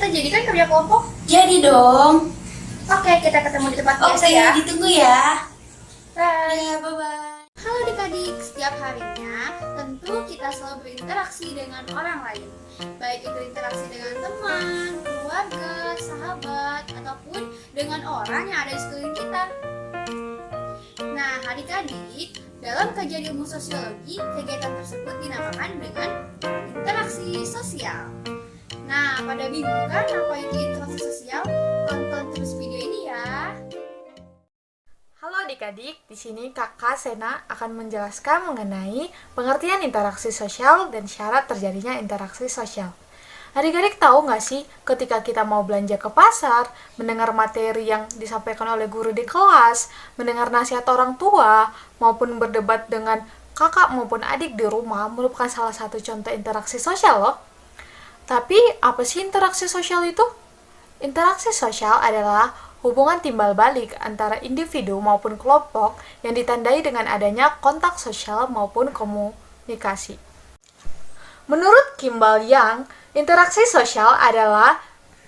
kita jadikan kerja kelompok? Jadi dong. Oke, kita ketemu di tempat biasa Oke, ya. ditunggu ya. Bye. Ya, bye-bye. Halo adik-adik, setiap harinya tentu kita selalu berinteraksi dengan orang lain. Baik itu interaksi dengan teman, keluarga, sahabat, ataupun dengan orang yang ada di sekeliling kita. Nah, adik-adik, dalam kajian ilmu sosiologi, kegiatan tersebut dinamakan dengan interaksi sosial. Nah, pada bingung kan apa itu interaksi sosial? Tonton terus video ini ya. Halo adik-adik, di sini Kakak Sena akan menjelaskan mengenai pengertian interaksi sosial dan syarat terjadinya interaksi sosial. Adik-adik tahu nggak sih, ketika kita mau belanja ke pasar, mendengar materi yang disampaikan oleh guru di kelas, mendengar nasihat orang tua, maupun berdebat dengan kakak maupun adik di rumah merupakan salah satu contoh interaksi sosial loh. Tapi, apa sih interaksi sosial itu? Interaksi sosial adalah hubungan timbal balik antara individu maupun kelompok yang ditandai dengan adanya kontak sosial maupun komunikasi. Menurut Kimball Young, interaksi sosial adalah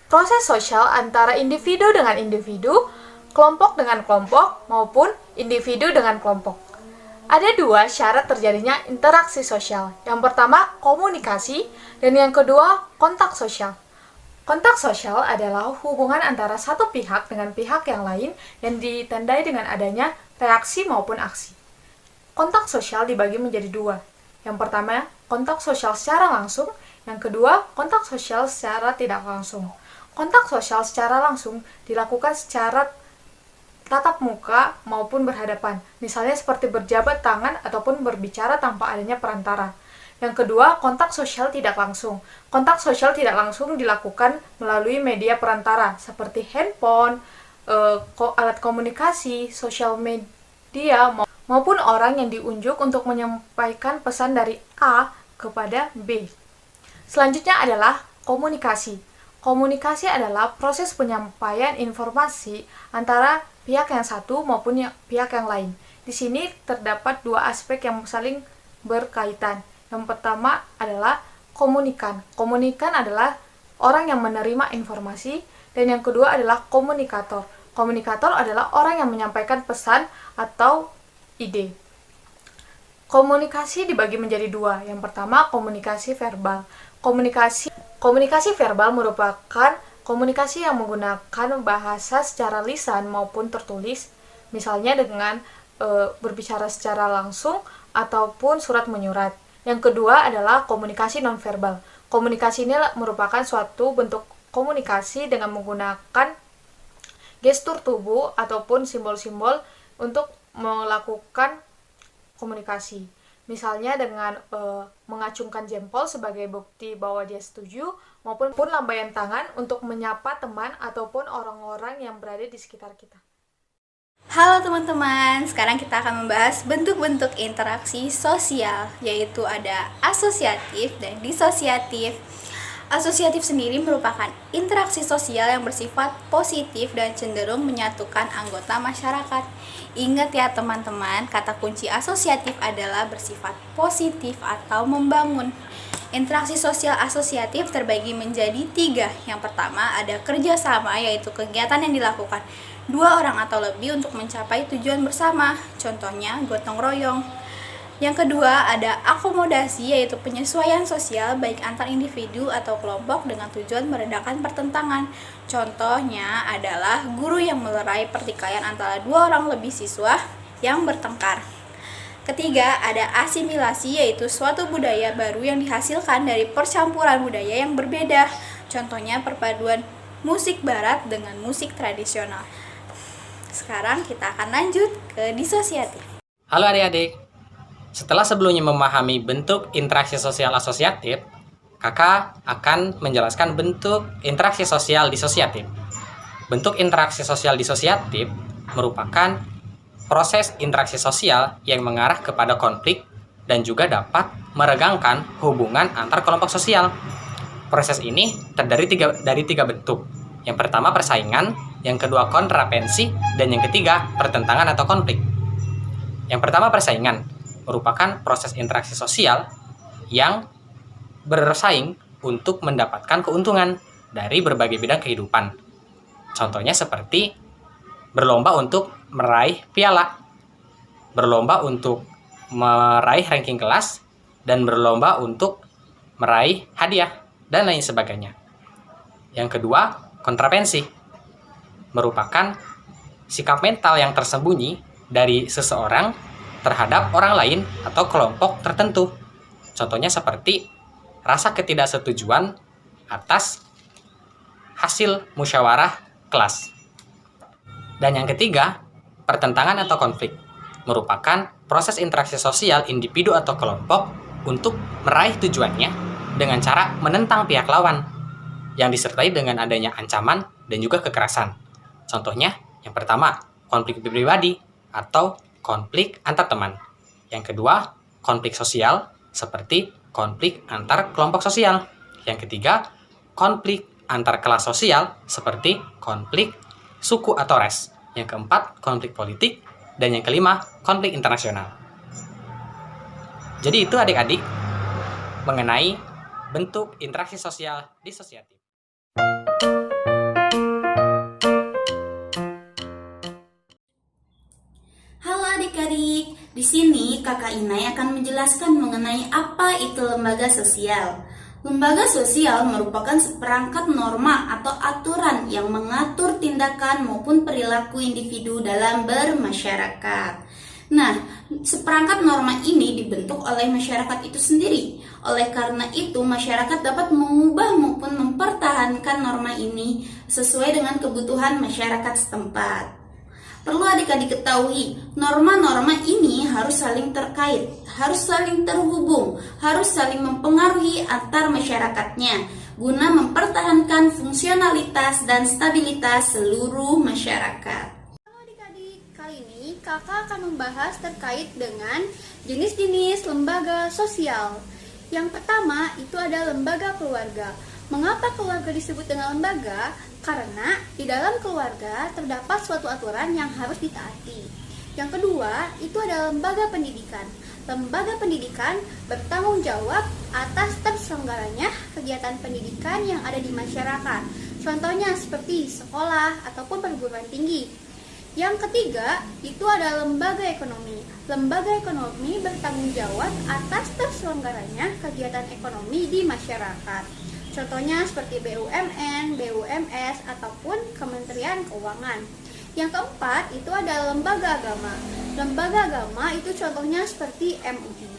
proses sosial antara individu dengan individu, kelompok dengan kelompok, maupun individu dengan kelompok. Ada dua syarat terjadinya interaksi sosial. Yang pertama, komunikasi, dan yang kedua, kontak sosial. Kontak sosial adalah hubungan antara satu pihak dengan pihak yang lain yang ditandai dengan adanya reaksi maupun aksi. Kontak sosial dibagi menjadi dua. Yang pertama, kontak sosial secara langsung. Yang kedua, kontak sosial secara tidak langsung. Kontak sosial secara langsung dilakukan secara tatap muka maupun berhadapan. Misalnya seperti berjabat tangan ataupun berbicara tanpa adanya perantara. Yang kedua, kontak sosial tidak langsung. Kontak sosial tidak langsung dilakukan melalui media perantara seperti handphone, alat komunikasi, sosial media, maupun orang yang diunjuk untuk menyampaikan pesan dari A kepada B. Selanjutnya adalah komunikasi. Komunikasi adalah proses penyampaian informasi antara pihak yang satu maupun pihak yang lain. Di sini terdapat dua aspek yang saling berkaitan. Yang pertama adalah komunikan. Komunikan adalah orang yang menerima informasi, dan yang kedua adalah komunikator. Komunikator adalah orang yang menyampaikan pesan atau ide. Komunikasi dibagi menjadi dua. Yang pertama, komunikasi verbal. Komunikasi verbal merupakan komunikasi yang menggunakan bahasa secara lisan maupun tertulis, misalnya dengan berbicara secara langsung ataupun surat menyurat. Yang kedua adalah komunikasi nonverbal. Komunikasi ini merupakan suatu bentuk komunikasi dengan menggunakan gestur tubuh ataupun simbol-simbol untuk melakukan komunikasi. Misalnya dengan mengacungkan jempol sebagai bukti bahwa dia setuju, maupun lambaian tangan untuk menyapa teman ataupun orang-orang yang berada di sekitar kita. Halo teman-teman, sekarang kita akan membahas bentuk-bentuk interaksi sosial, yaitu ada asosiatif dan disosiatif. Asosiatif sendiri merupakan interaksi sosial yang bersifat positif dan cenderung menyatukan anggota masyarakat. Ingat ya teman-teman, kata kunci asosiatif adalah bersifat positif atau membangun. Interaksi sosial asosiatif terbagi menjadi tiga. Yang pertama ada kerjasama, yaitu kegiatan yang dilakukan dua orang atau lebih untuk mencapai tujuan bersama, contohnya gotong royong. Yang kedua ada akomodasi, yaitu penyesuaian sosial baik antar individu atau kelompok dengan tujuan meredakan pertentangan. Contohnya adalah guru yang melerai pertikaian antara dua orang lebih siswa yang bertengkar. Ketiga ada asimilasi, yaitu suatu budaya baru yang dihasilkan dari percampuran budaya yang berbeda. Contohnya perpaduan musik barat dengan musik tradisional. Sekarang kita akan lanjut ke disosiatif. Halo adik-adik, setelah sebelumnya memahami bentuk interaksi sosial asosiatif, kakak akan menjelaskan bentuk interaksi sosial disosiatif. Bentuk interaksi sosial disosiatif merupakan proses interaksi sosial yang mengarah kepada konflik dan juga dapat meregangkan hubungan antar kelompok sosial. Proses ini terdiri dari tiga bentuk. Yang pertama persaingan, yang kedua kontravensi, dan yang ketiga pertentangan atau konflik. Yang pertama persaingan merupakan proses interaksi sosial yang bersaing untuk mendapatkan keuntungan. dari berbagai bidang kehidupan. Contohnya seperti berlomba untuk meraih piala, berlomba untuk meraih ranking kelas, dan berlomba untuk meraih hadiah, dan lain sebagainya. Yang kedua, kontravensi merupakan sikap mental yang tersembunyi dari seseorang terhadap orang lain atau kelompok tertentu. Contohnya seperti rasa ketidaksetujuan atas hasil musyawarah kelas. Dan yang ketiga, pertentangan atau konflik merupakan proses interaksi sosial individu atau kelompok untuk meraih tujuannya dengan cara menentang pihak lawan yang disertai dengan adanya ancaman dan juga kekerasan. Contohnya, yang pertama, konflik pribadi atau konflik antar teman. Yang kedua, konflik sosial seperti konflik antar kelompok sosial. Yang ketiga, konflik antar kelas sosial seperti konflik suku atau ras. Yang keempat, konflik politik. Dan yang kelima, konflik internasional. Jadi itu adik-adik mengenai bentuk interaksi sosial disosiatif. Halo adik-adik, di sini Kakak Inai akan menjelaskan mengenai apa itu lembaga sosial. Lembaga sosial merupakan seperangkat norma atau aturan yang mengatur tindakan maupun perilaku individu dalam bermasyarakat. Nah, seperangkat norma ini dibentuk oleh masyarakat itu sendiri. Oleh karena itu, masyarakat dapat mengubah maupun mempertahankan norma ini sesuai dengan kebutuhan masyarakat setempat. Perlu adik-adik ketahui, norma-norma ini harus saling terkait, harus saling terhubung, harus saling mempengaruhi antar masyarakatnya, guna mempertahankan fungsionalitas dan stabilitas seluruh masyarakat. Halo adik-adik, kali ini kakak akan membahas terkait dengan jenis-jenis lembaga sosial. Yang pertama itu ada lembaga keluarga. Mengapa keluarga disebut dengan lembaga? Karena di dalam keluarga terdapat suatu aturan yang harus ditaati. Yang kedua, itu adalah lembaga pendidikan. Lembaga pendidikan bertanggung jawab atas terselenggaranya kegiatan pendidikan yang ada di masyarakat. Contohnya seperti sekolah ataupun perguruan tinggi. Yang ketiga, itu adalah lembaga ekonomi. Lembaga ekonomi bertanggung jawab atas terselenggaranya kegiatan ekonomi di masyarakat. Contohnya seperti BUMN, BUMS, ataupun Kementerian Keuangan. Yang keempat, itu adalah lembaga agama. Lembaga agama itu contohnya seperti MUI.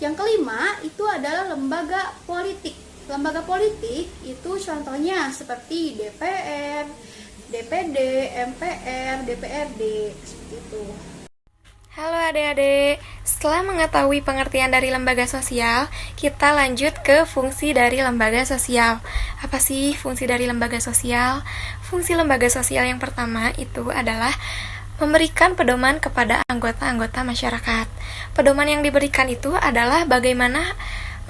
Yang kelima, itu adalah lembaga politik. Lembaga politik itu contohnya seperti DPR, DPD, MPR, DPRD, seperti itu. Halo adik-adik, setelah mengetahui pengertian dari lembaga sosial, kita lanjut ke fungsi dari lembaga sosial. Apa sih fungsi dari lembaga sosial? Fungsi lembaga sosial yang pertama itu adalah memberikan pedoman kepada anggota-anggota masyarakat. Pedoman yang diberikan itu adalah bagaimana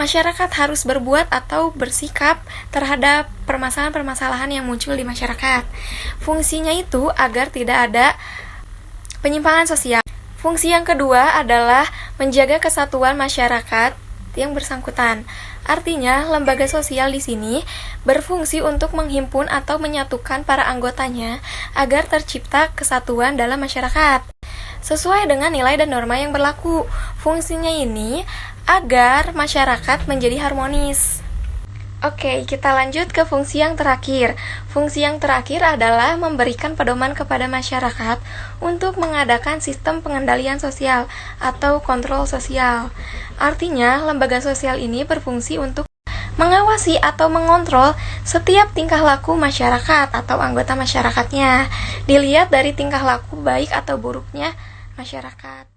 masyarakat harus berbuat atau bersikap terhadap permasalahan-permasalahan yang muncul di masyarakat. Fungsinya itu agar tidak ada penyimpangan sosial. Fungsi yang kedua adalah menjaga kesatuan masyarakat yang bersangkutan. Artinya, lembaga sosial di sini berfungsi untuk menghimpun atau menyatukan para anggotanya agar tercipta kesatuan dalam masyarakat sesuai dengan nilai dan norma yang berlaku. Fungsinya ini agar masyarakat menjadi harmonis. Oke, kita lanjut ke fungsi yang terakhir. Fungsi yang terakhir adalah memberikan pedoman kepada masyarakat untuk mengadakan sistem pengendalian sosial atau kontrol sosial. Artinya, lembaga sosial ini berfungsi untuk mengawasi atau mengontrol setiap tingkah laku masyarakat atau anggota masyarakatnya. Dilihat dari tingkah laku baik atau buruknya masyarakat.